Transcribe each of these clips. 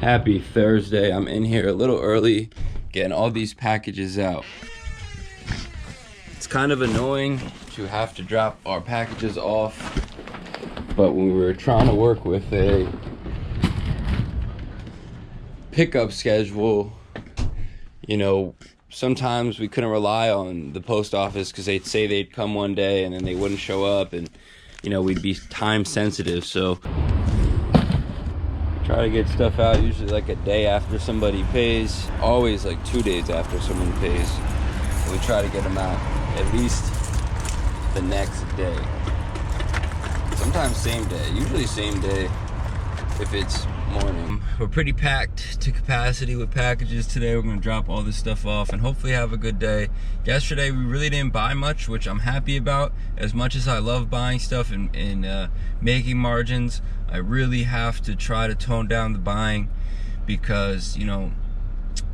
Happy Thursday. I'm in here a little early getting all these packages out. It's kind of annoying to have to drop our packages off, but when we were trying to work with a pickup schedule, you know, sometimes we couldn't rely on the post office because they'd say they'd come one day and then they wouldn't show up, and you know, we'd be time sensitive. So try to get stuff out usually like a day after somebody pays, always like 2 days after someone pays. We try to get them out at least the next day, sometimes same day, usually same day if it's morning. We're pretty packed to capacity with packages today. We're gonna drop all this stuff off and hopefully have a good day. Yesterday we really didn't buy much, which I'm happy about. As much as I love buying stuff and making margins, I really have to try to tone down the buying, because, you know,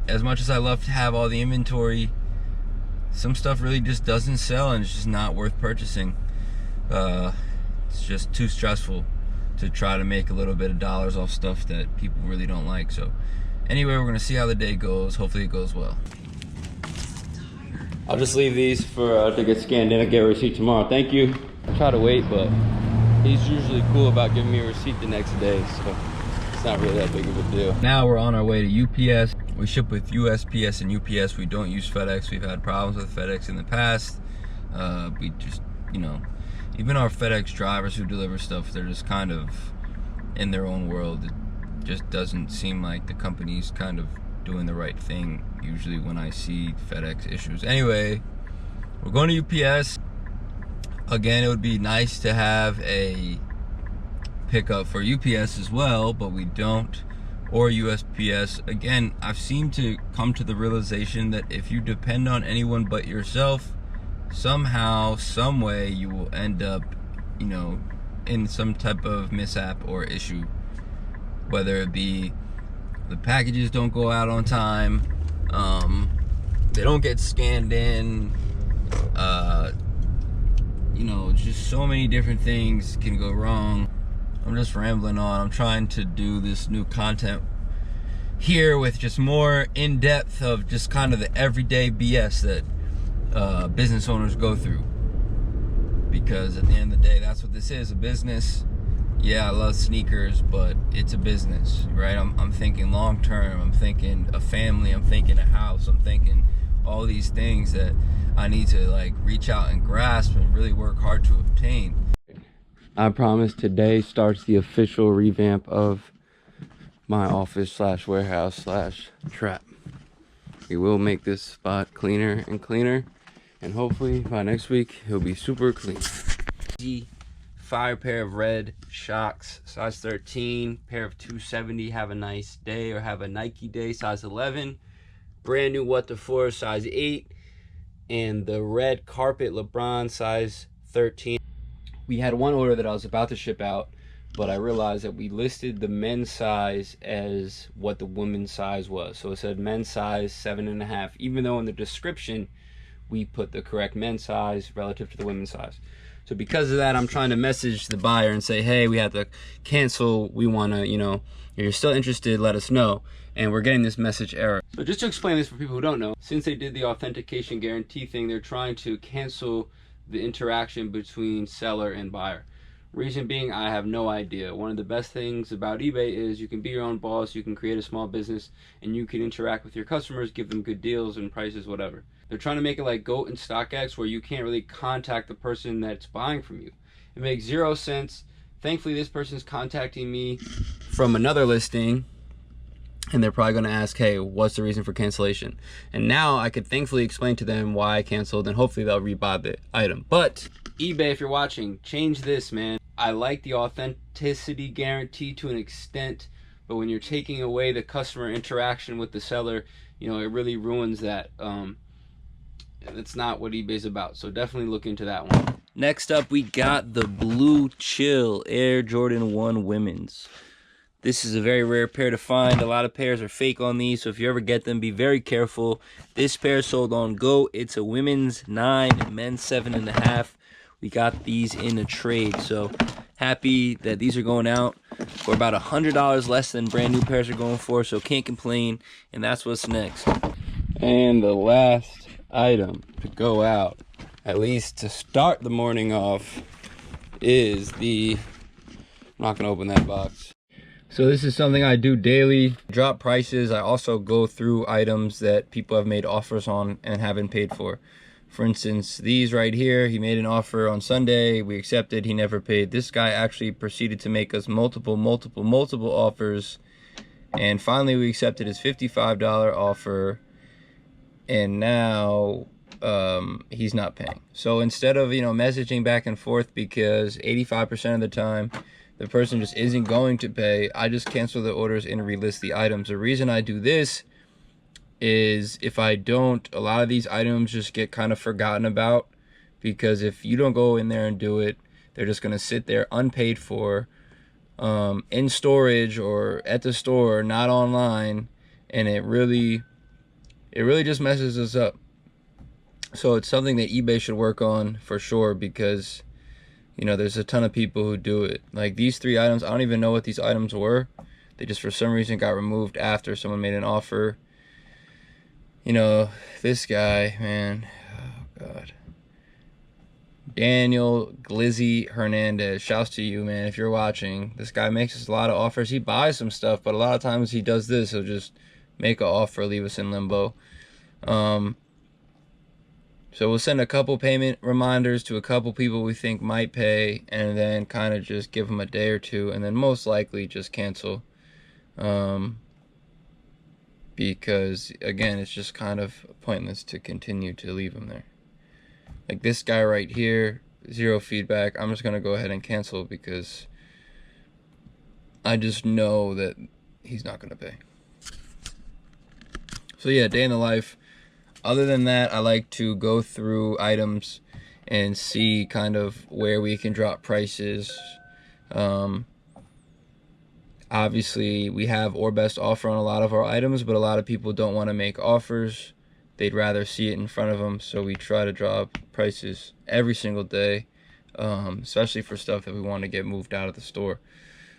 as much as I love to have all the inventory, some stuff really just doesn't sell and it's just not worth purchasing. It's just too stressful to try to make a little bit of dollars off stuff that people really don't like. So anyway, we're gonna see how the day goes. Hopefully it goes well. I'll just leave these for to get scanned in and get a receipt tomorrow. Thank you. I try to wait, but he's usually cool about giving me a receipt the next day, so it's not really that big of a deal. Now we're on our way to UPS. We ship with USPS and UPS. We don't use FedEx. We've had problems with FedEx in the past. We just, you know, even our FedEx drivers who deliver stuff, they're just kind of in their own world. It just doesn't seem like the company's kind of doing the right thing usually when I see FedEx issues. Anyway, we're going to UPS. Again, it would be nice to have a pickup for UPS as well, but we don't, or USPS. Again, I've seemed to come to the realization that if you depend on anyone but yourself, somehow, some way, you will end up, you know, in some type of mishap or issue. Whether it be the packages don't go out on time, they don't get scanned in, you know, just so many different things can go wrong. I'm just rambling on. I'm trying to do this new content here with just more in-depth of just kind of the everyday BS that business owners go through, because at the end of the day, that's what this is, a business. Yeah, I love sneakers, but it's a business, right? I'm thinking long term. I'm thinking a family. I'm thinking a house. I'm thinking all these things that I need to like reach out and grasp and really work hard to obtain. I promise today starts the official revamp of my office slash warehouse slash trap. We will make this spot cleaner and cleaner, and hopefully by next week it'll be super clean. Fire pair of red Shocks, size 13, pair of 270. Have a nice day, or have a Nike day, size 11. Brand new What the For, size 8, and the red carpet LeBron, size 13. We had one order that I was about to ship out, but I realized that we listed the men's size as what the women's size was. So it said men's size 7.5, even though in the description we put the correct men's size relative to the women's size. So because of that, I'm trying to message the buyer and say, hey, we have to cancel. We want to, you know, if you're still interested, let us know. And we're getting this message error. So just to explain this for people who don't know, since they did the authentication guarantee thing, they're trying to cancel the interaction between seller and buyer. Reason being, I have no idea. One of the best things about eBay is you can be your own boss, you can create a small business, and you can interact with your customers, give them good deals and prices, whatever. They're trying to make it like GOAT and StockX, where you can't really contact the person that's buying from you. It makes zero sense. Thankfully, this person's contacting me from another listing, and they're probably going to ask, hey, what's the reason for cancellation? And now I could thankfully explain to them why I canceled, and hopefully they'll rebuy the item. But eBay, if you're watching, change this, man. I like the authenticity guarantee to an extent, but when you're taking away the customer interaction with the seller, you know, it really ruins that. That's not what eBay's about, so definitely look into that one. Next up, we got the Blue Chill Air Jordan 1 Women's. This is a very rare pair to find. A lot of pairs are fake on these, so if you ever get them, be very careful. This pair sold on Go. It's a women's 9, men's 7.5. We got these in a trade, so Happy that these are going out for about $100 less than brand new pairs are going for, so can't complain. And that's what's next. And the last item to go out, at least to start the morning off, is the, I'm not gonna open that box. So this is something I do daily, drop prices. I also go through items that people have made offers on and haven't paid for. For instance, these right here, he made an offer on Sunday, we accepted, he never paid. This guy actually proceeded to make us multiple offers, and finally we accepted his $55 offer, and now he's not paying. So instead of, you know, messaging back and forth, because 85% of the time the person just isn't going to pay, I just cancel the orders and relist the items. The reason I do this is if I don't, a lot of these items just get kind of forgotten about, because if you don't go in there and do it, they're just going to sit there unpaid for, in storage or at the store, not online, and it really just messes us up. So it's something that eBay should work on for sure, because, you know, there's a ton of people who do it. Like these 3 items, I don't even know what these items were. They just for some reason got removed after someone made an offer. You know, this guy, man, oh God. Daniel Glizzy Hernandez, shouts to you, man, if you're watching. This guy makes us a lot of offers. He buys some stuff, but a lot of times he does this. He'll just make an offer, leave us in limbo. So we'll send a couple payment reminders to a couple people we think might pay, and then kind of just give them a day or two, and then most likely just cancel. Because, again, it's just kind of pointless to continue to leave them there. Like this guy right here, 0 feedback. I'm just going to go ahead and cancel because I just know that he's not going to pay. So yeah, day in the life. Other than that, I like to go through items and see kind of where we can drop prices. Obviously, we have or best offer on a lot of our items, but a lot of people don't want to make offers. They'd rather see it in front of them, so we try to drop prices every single day, especially for stuff that we want to get moved out of the store.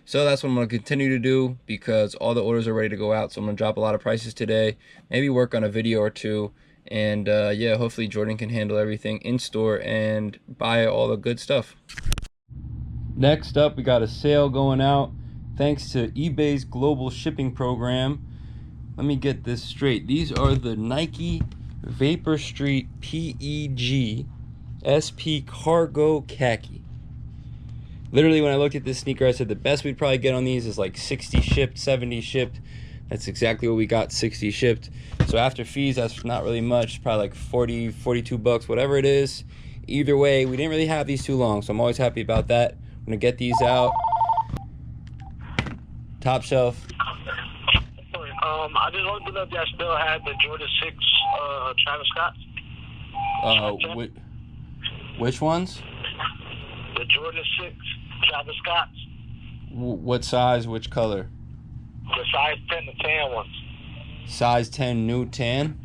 So that's what I'm going to continue to do, because all the orders are ready to go out. So I'm going to drop a lot of prices today, maybe work on a video or two. And yeah, hopefully Jordan can handle everything in store and buy all the good stuff. Next up, we got a sale going out thanks to eBay's global shipping program. Let me get this straight. These are the Nike Vapor Street PEG SP Cargo Khaki. Literally, when I looked at this sneaker, I said the best we'd probably get on these is like 60 shipped, 70 shipped. That's exactly what we got, 60 shipped. So after fees, that's not really much, probably like 40, 42 bucks, whatever it is. Either way, we didn't really have these too long, so I'm always happy about that. I'm gonna get these out. Top Shelf. I just wanted to know if y'all still had the Jordan 6 Travis Scott. Which ones? The Jordan 6 Travis Scott. What size, which color? The size 10 to tan ones. Size 10 new tan?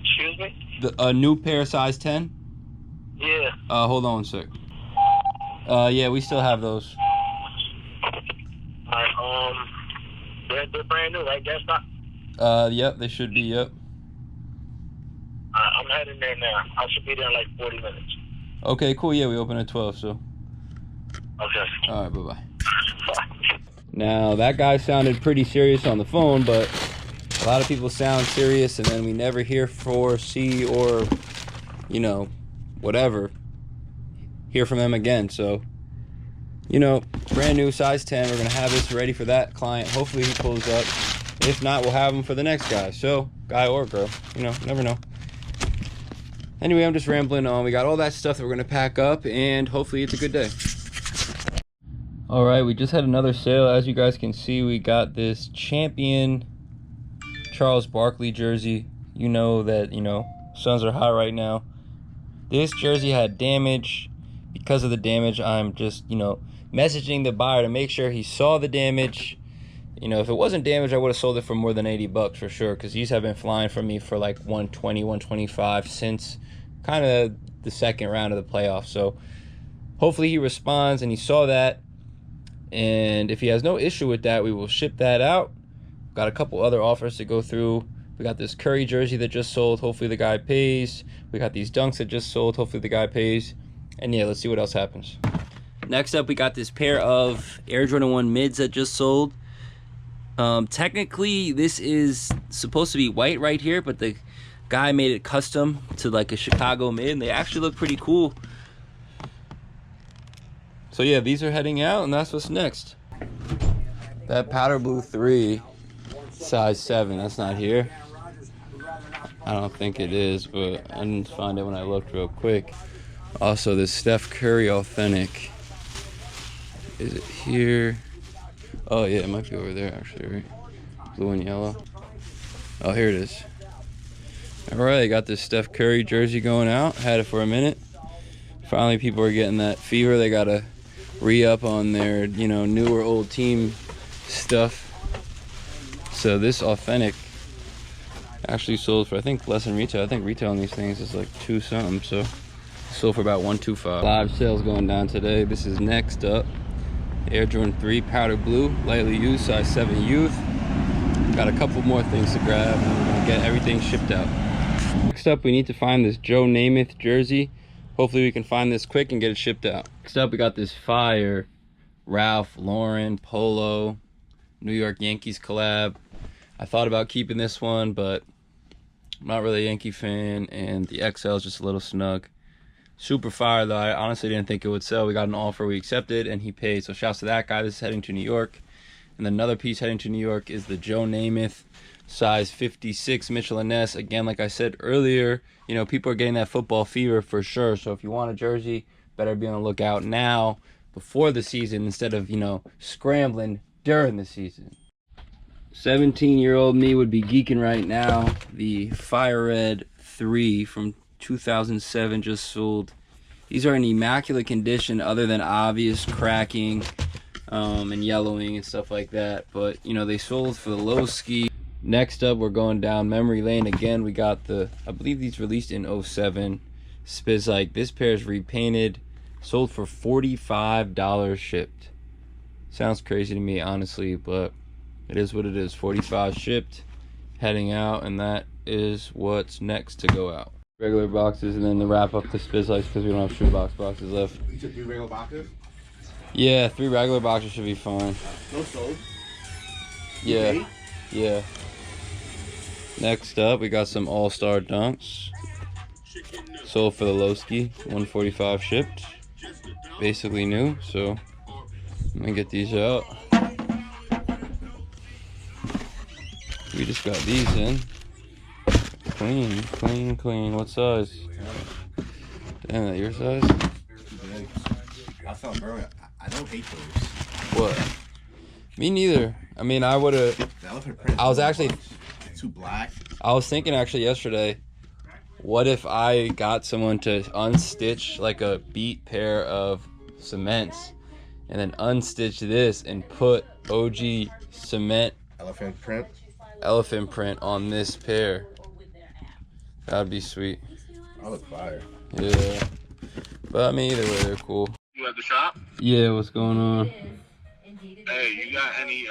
Excuse me? A new pair size 10? Yeah. Hold on a sec. Yeah, we still have those. Alright, they're brand new, right? That's not. Yep, they should be, yep. I'm heading there now. I should be there in like 40 minutes. Okay, cool. Yeah, we open at 12, so. Okay. Alright, bye-bye. Now, that guy sounded pretty serious on the phone, but a lot of people sound serious and then we never hear see, or, you know, whatever, hear from them again. So, you know, brand new size 10. We're going to have this ready for that client. Hopefully he pulls up. If not, we'll have them for the next guy. So, guy or girl, you know, never know. Anyway, I'm just rambling on. We got all that stuff that we're going to pack up, and hopefully it's a good day. All right, we just had another sale. As you guys can see, we got this Champion Charles Barkley jersey. You know that, you know, Suns are hot right now. This jersey had damage. Because of the damage, I'm just, you know, messaging the buyer to make sure he saw the damage. You know, if it wasn't damaged, I would have sold it for more than 80 bucks for sure, because these have been flying for me for like 120, 125 since kind of the second round of the playoffs. So hopefully he responds and he saw that. And if he has no issue with that, we will ship that out. Got a couple other offers to go through. We got this Curry jersey that just sold. Hopefully the guy pays. We got these dunks that just sold. Hopefully the guy pays. And yeah, let's see what else happens. Next up, we got this pair of Air Jordan 1 mids that just sold. Technically, this is supposed to be white right here, but the guy made it custom to like a Chicago mid, and they actually look pretty cool. So yeah, these are heading out, and that's what's next. That powder blue 3, size 7, that's not here. I don't think it is, but I didn't find it when I looked real quick. Also, this Steph Curry authentic. Is it here? Oh yeah, it might be over there actually, right? Blue and yellow. Oh, here it is. Alright, got this Steph Curry jersey going out. Had it for a minute. Finally, people are getting that fever. They gotta re-up on their, you know, new or old team stuff. So this authentic actually sold for, I think, less than retail. I think retail on these things is like $2 something. So sold for about $125. Live sales going down today. This is next up. Air Jordan 3 powder blue, lightly used, size 7 youth. Got a couple more things to grab and we're gonna get everything shipped out. Next up, we need to find this Joe Namath jersey. Hopefully we can find this quick and get it shipped out. Next up, we got this fire Ralph Lauren polo New York Yankees collab. I thought about keeping this one, but I'm not really a Yankee fan, and the XL is just a little snug. Super fire though. I honestly didn't think it would sell. We got an offer, we accepted, and he paid. So shouts to that guy. This is heading to New York. And then another piece heading to New York is the Joe Namath size 56 Mitchell & Ness. Again, like I said earlier, you know, people are getting that football fever for sure. So if you want a jersey, better be on the lookout now before the season instead of, you know, scrambling during the season. 17-year-old me would be geeking right now. The Fire Red 3 from 2007 just sold. These are in immaculate condition other than obvious cracking and yellowing and stuff like that, but you know, they sold for the low ski. Next up, we're going down memory lane again. We got the, I believe these released in 07 Spiz. Like, this pair is repainted, sold for $45 shipped. Sounds crazy to me, honestly, but it is what it is. 45 shipped, heading out, and that is what's next to go out. Regular boxes, and then to wrap up the Spiz Lights because we don't have shoebox boxes left. You took 3 regular boxes? Yeah, 3 regular boxes should be fine. No sold? Yeah. Okay. Yeah. Next up, we got some All-Star Dunks. Sold for the Lowski, 145 shipped. Basically new, so I'm gonna get these out. We just got these in. Clean, clean, clean. What size? Damn, that your size? I felt bro. I don't hate those. What? Me neither. I mean, I would have. I was actually. Too black. I was thinking actually yesterday, what if I got someone to unstitch like a beat pair of cements and then unstitch this and put OG cement elephant print on this pair? That'd be sweet. I look fire. Yeah. But I mean, either way, they're cool. You at the shop? Yeah, what's going on? Hey, you got any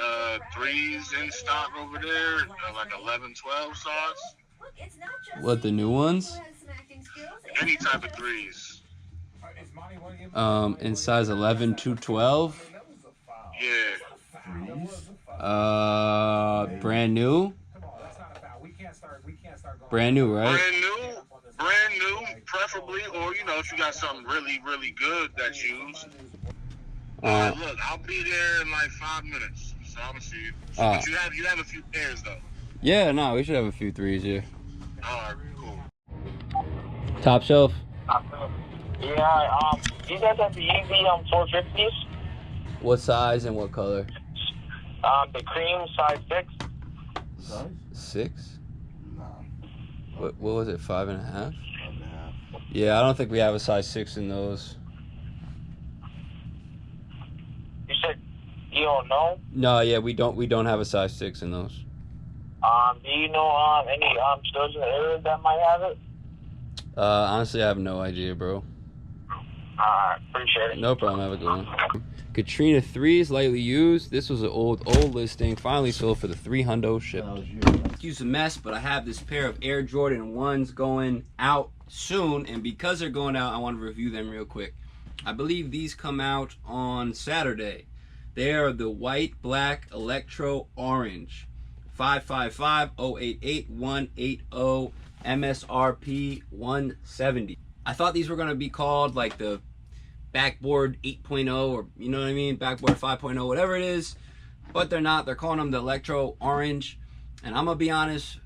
3s in stock over there? Like 11, 12 sauce? What, the new ones? Any type of 3s. In size 11 to 12? Yeah. Brand new? Brand new, right? Brand new, preferably, or you know, if you got something really, really good that's used. Look, I'll be there in like 5 minutes, so I'm gonna see you. But you have a few pairs though. Yeah, no, we should have a few 3s here. Alright, cool. Top Shelf? Yeah, you guys have the easy 450s? What size and what color? The cream size 6. 6? No. What was it, 5.5? Yeah, I don't think we have a size 6 in those. You said you don't know? No, yeah, we don't have a size 6 in those. Do you know any stores in the area that might have it? Honestly, I have no idea, bro. Appreciate it. No problem. Have a good one. Katrina 3 is lightly used. This was an old listing. Finally sold for the $300 ship. Excuse the mess, but I have this pair of Air Jordan 1s going out soon, and because they're going out, I want to review them real quick. I believe these come out on Saturday. They are the white, black, electro, orange. 555-088-180, MSRP 170. I thought these were going to be called like the backboard 8.0, or you know what I mean, backboard 5.0, whatever it is, but they're not. They're calling them the electro orange. And I'm gonna be honest,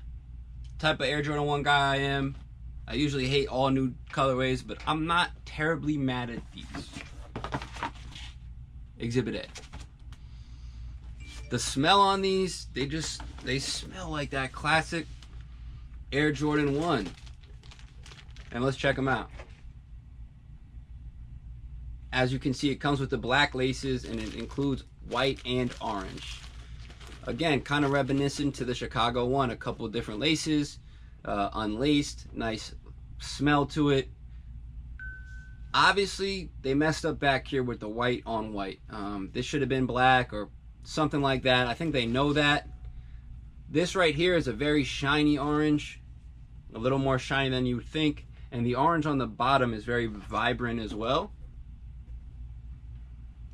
type of Air Jordan 1 guy I am, I usually hate all new colorways, but I'm not terribly mad at these. Exhibit A. The smell on these, they smell like that classic Air Jordan 1. And let's check them out. As you can see, it comes with the black laces and it includes white and orange. Again, kind of reminiscent to the Chicago 1, a couple of different laces, unlaced, nice smell to it. Obviously, they messed up back here with the white on white. This should have been black or something like that. I think they know that. This right here is a very shiny orange, a little more shiny than you would think, and the orange on the bottom is very vibrant as well.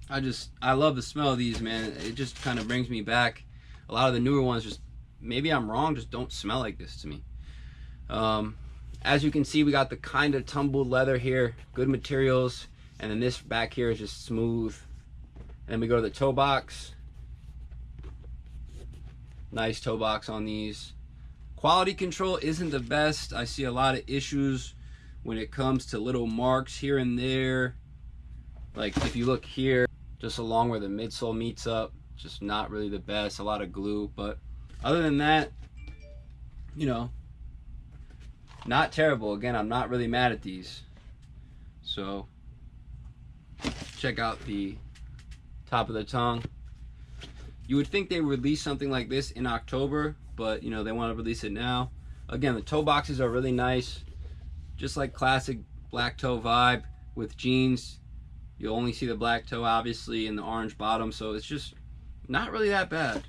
I love the smell of these, man. It just kind of brings me back. A lot of the newer ones just, maybe I'm wrong, just don't smell like this to me. As you can see, we got the kind of tumbled leather here, good materials, and then this back here is just smooth. And then we go to the toe box. Nice toe box on these. Quality control isn't the best. I see a lot of issues when it comes to little marks here and there. Like if you look here, just along where the midsole meets up, just not really the best. A lot of glue, but other than that, you know, not terrible. Again, I'm not really mad at these. So check out the top of the tongue. You would think they would release something like this in October, but you know, they want to release it now. Again, the toe boxes are really nice, just like classic black toe vibe with jeans. You'll only see the black toe, obviously, and the orange bottom, so it's just not really that bad.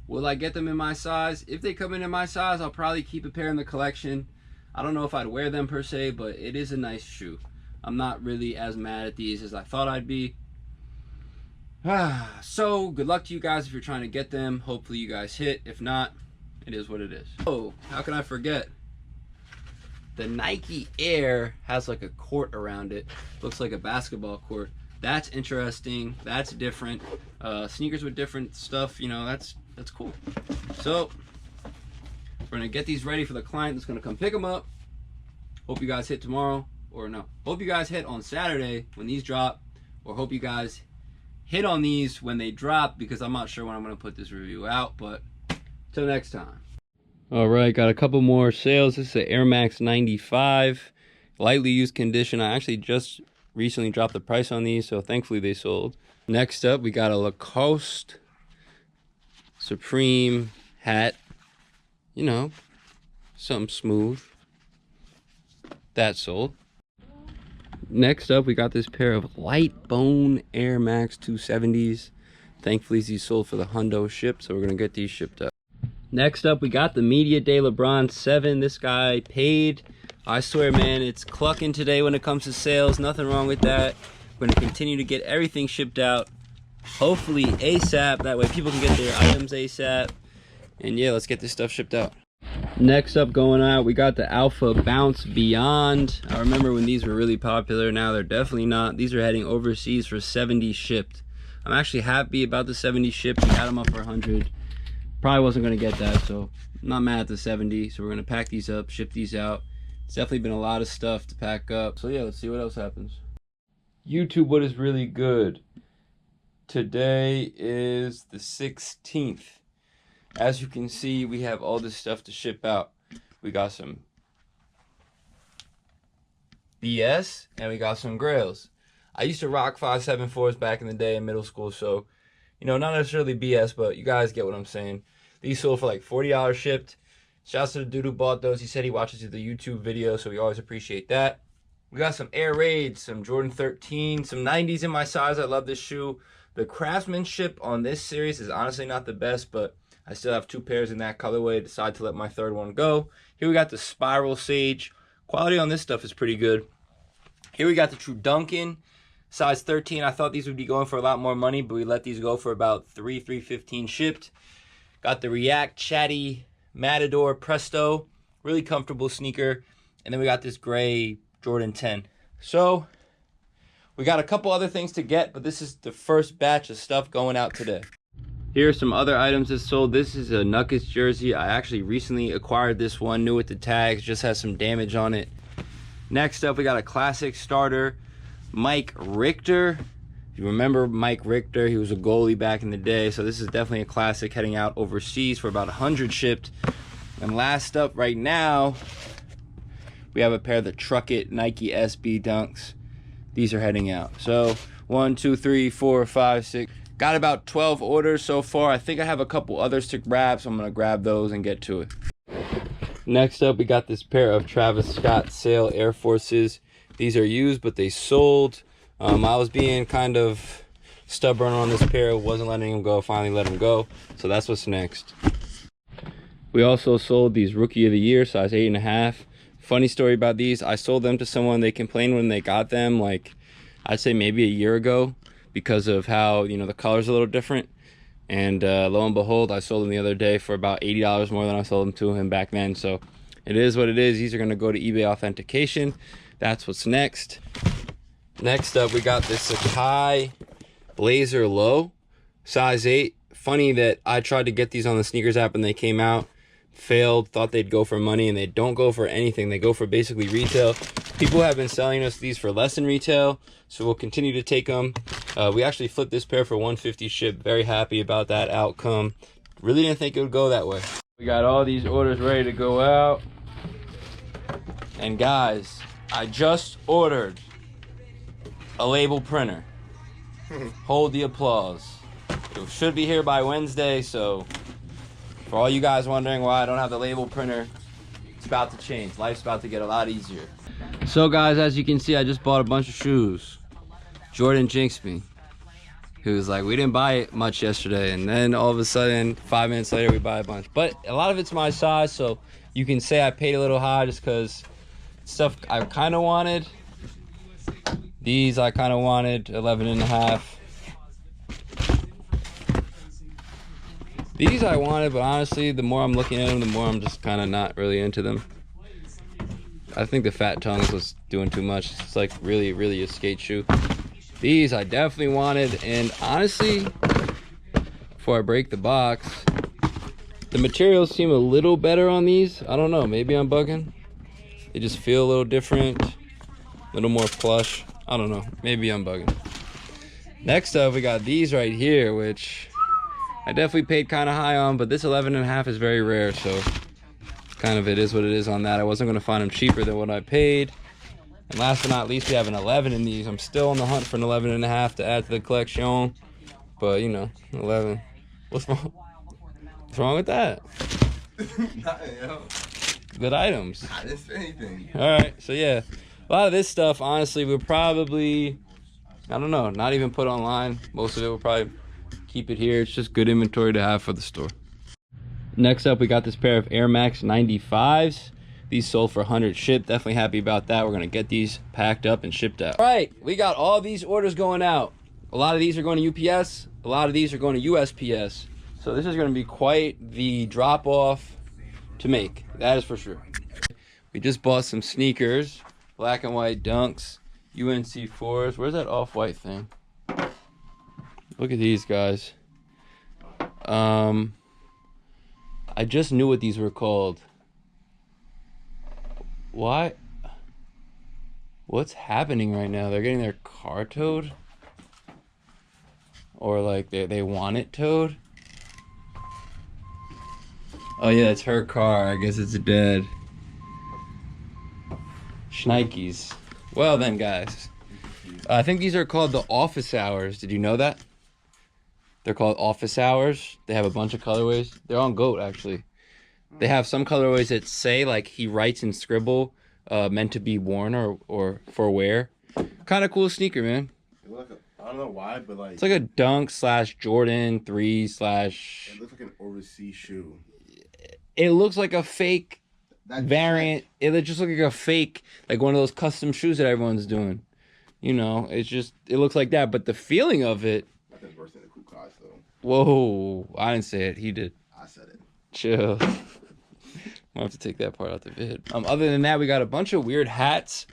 Will I get them in my size? If they come in my size, I'll probably keep a pair in the collection. I don't know if I'd wear them per se, but it is a nice shoe. I'm not really as mad at these as I thought I'd be. So, good luck to you guys if you're trying to get them. Hopefully you guys hit. If not, it is what it is. Oh, how can I forget? The Nike Air has like a court around it. Looks like a basketball court. That's interesting. That's different. Sneakers with different stuff, you know, that's cool. So we're gonna get these ready for the client that's gonna come pick them up. Hope you guys hit tomorrow, or no, hope you guys hit on Saturday when these drop, or hope you guys hit on these when they drop, because I'm not sure when I'm gonna put this review out. But till next time. All right, got a couple more sales. This is an Air Max 95, lightly used condition. I actually just recently dropped the price on these, so thankfully they sold. Next up, we got a Lacoste Supreme hat. You know, something smooth. That sold. Next up, we got this pair of light bone Air Max 270s. Thankfully, these sold for the hundo ship, so we're gonna get these shipped out. Next up, we got the Media Day LeBron 7. This guy paid. I swear, man, it's clucking today when it comes to sales. Nothing wrong with that. We're going to continue to get everything shipped out. Hopefully ASAP. That way people can get their items ASAP. And yeah, let's get this stuff shipped out. Next up going out, we got the Alpha Bounce Beyond. I remember when these were really popular. Now they're definitely not. These are heading overseas for 70 shipped. I'm actually happy about the 70 shipped. We had them up for 100. Probably wasn't going to get that, so I'm not mad at the 70. So we're going to pack these up, ship these out. It's definitely been a lot of stuff to pack up. So yeah, let's see what else happens. YouTube, what is really good? Today is the 16th. As you can see, we have all this stuff to ship out. We got some BS and we got some Grails. I used to rock 574s back in the day in middle school, so you know, not necessarily BS, but you guys get what I'm saying. These sold for like $40 shipped. Shouts to the dude who bought those. He said he watches the YouTube video, so we always appreciate that. We got some Air Raids, some Jordan 13, some 90s in my size. I love this shoe. The craftsmanship on this series is honestly not the best, but I still have 2 pairs in that colorway. Decided to let my 3rd one go. Here we got the Spiral Sage. Quality on this stuff is pretty good. Here we got the True Duncan, size 13. I thought these would be going for a lot more money, but we let these go for about $315 shipped. Got the React Chatty Matador Presto, really comfortable sneaker. And then we got this gray Jordan 10. So we got a couple other things to get, but this is the first batch of stuff going out today. Here are some other items that sold. This is a Nuggets jersey. I actually recently acquired this one, new with the tags, just has some damage on it. Next up, we got a classic starter, Mike Richter. If you remember Mike Richter, he was a goalie back in the day, so this is definitely a classic heading out overseas for about 100 shipped. And last up right now, we have a pair of the Truck It Nike SB Dunks. These are heading out. So 1, 2, 3, 4, 5, 6. Got about 12 orders so far. I think I have a couple others to grab, so I'm gonna grab those and get to it. Next up, we got this pair of Travis Scott Sale Air Forces. These are used, but they sold. I was being kind of stubborn on this pair, wasn't letting them go, finally let them go. So that's what's next. We also sold these Rookie of the Year, size 8.5. Funny story about these, I sold them to someone. They complained when they got them, like I'd say maybe a year ago, because of how, you know, the color's a little different. And lo and behold, I sold them the other day for about $80 more than I sold them to him back then. So it is what it is. These are going to go to eBay authentication. That's what's next. Next up, we got this Sakai Blazer Low, size 8. Funny that I tried to get these on the sneakers app and they came out, failed, thought they'd go for money, and they don't go for anything. They go for basically retail. People have been selling us these for less than retail, so we'll continue to take them. We actually flipped this pair for $150 shipped. Very happy about that outcome. Really didn't think it would go that way. We got all these orders ready to go out. And guys, I just ordered a label printer. Hold the applause. It should be here by Wednesday, so for all you guys wondering why I don't have the label printer, it's about to change. Life's about to get a lot easier. So guys, as you can see, I just bought a bunch of shoes. Jordan jinxed me. He was like, we didn't buy much yesterday, and then all of a sudden 5 minutes later we buy a bunch. But a lot of it's my size, so you can say I paid a little high just because stuff I kind of wanted. These I kind of wanted, 11.5. These I wanted, but honestly, the more I'm looking at them, the more I'm just kind of not really into them. I think the fat tongues was doing too much. It's like really a skate shoe. These I definitely wanted, and honestly, before I break the box, the materials seem a little better on these. I don't know, maybe I'm bugging. They just feel a little different, a little more plush. I don't know, maybe I'm bugging. Next up, we got these right here, which I definitely paid kind of high on, but this 11.5 is very rare, so kind of it is what it is on that. I wasn't going to find them cheaper than what I paid. And last but not least, we have an 11 in these. I'm still on the hunt for an 11.5 to add to the collection, but you know, 11. What's wrong? What's wrong with that? Nothing, yo. Good items. I didn't say anything. All right, so yeah, a lot of this stuff, honestly, we'll probably, I don't know, not even put online. Most of it we'll probably keep it here. It's just good inventory to have for the store. Next up, we got this pair of Air Max 95s. These sold for 100 shipped. Definitely happy about that. We're gonna get these packed up and shipped out. All right, we got all these orders going out. A lot of these are going to UPS. A lot of these are going to USPS. So this is gonna be quite the drop off to make. That is for sure. We just bought some sneakers, black and white Dunks, UNC 4s. Where's that off-white thing? Look at these guys. I just knew what these were called. Why? What's happening right now? They're getting their car towed? Or like they want it towed? Oh yeah, it's her car. I guess it's dead. Schnikes. Well then, guys. I think these are called the office hours. Did you know that? They're called office hours. They have a bunch of colorways. They're on GOAT, actually. They have some colorways that say, like, he writes in scribble, meant to be worn or for wear. Kind of cool sneaker, man. It looks like I don't know why, but like It's like a Dunk / Jordan 3 / it looks like an overseas shoe. It looks like a fake That's variant. It just looks like a fake, like one of those custom shoes that everyone's doing. You know, it looks like that, but the feeling of it. Nothing's worse than a cool class though. Whoa, I didn't say it. He did. I said it. Chill. I'll have to take that part out the vid. Other than that, we got a bunch of weird hats.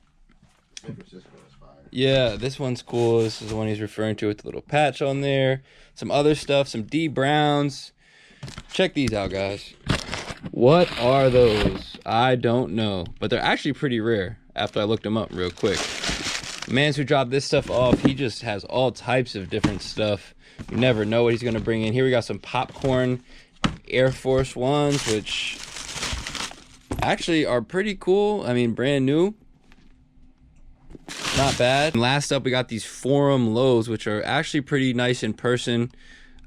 San Francisco is fire. Yeah, this one's cool. This is the one he's referring to with the little patch on there. Some other stuff, some D Browns. Check these out, guys. What are those? I don't know, but they're actually pretty rare after I looked them up real quick. The man who dropped this stuff off, he just has all types of different stuff. You never know what he's going to bring in. Here we got some popcorn Air Force Ones, which actually are pretty cool. I mean, brand new. Not bad. And last up, we got these Forum Lows, which are actually pretty nice in person.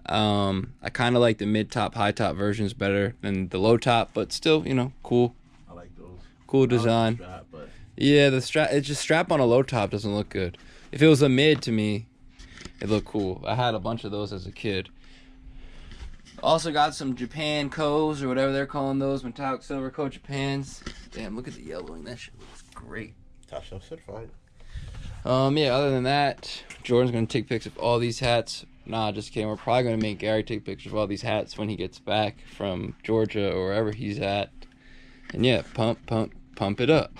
I kind of like the mid-top, high-top versions better than the low-top, but still, you know, cool. I like those. Cool design. Strap, but Yeah, the strap, it's just strap on a low-top doesn't look good. If it was a mid to me, it looked cool. I had a bunch of those as a kid. Also got some Japan Co's or whatever they're calling those, metallic silver coat Japans. Damn, look at the yellowing. That shit looks great. Top Shelf certified. Yeah, other than that, Jordan's gonna take pics of all these hats. Nah, just kidding. We're probably gonna make Gary take pictures of all these hats when he gets back from Georgia or wherever he's at. And yeah, pump it up.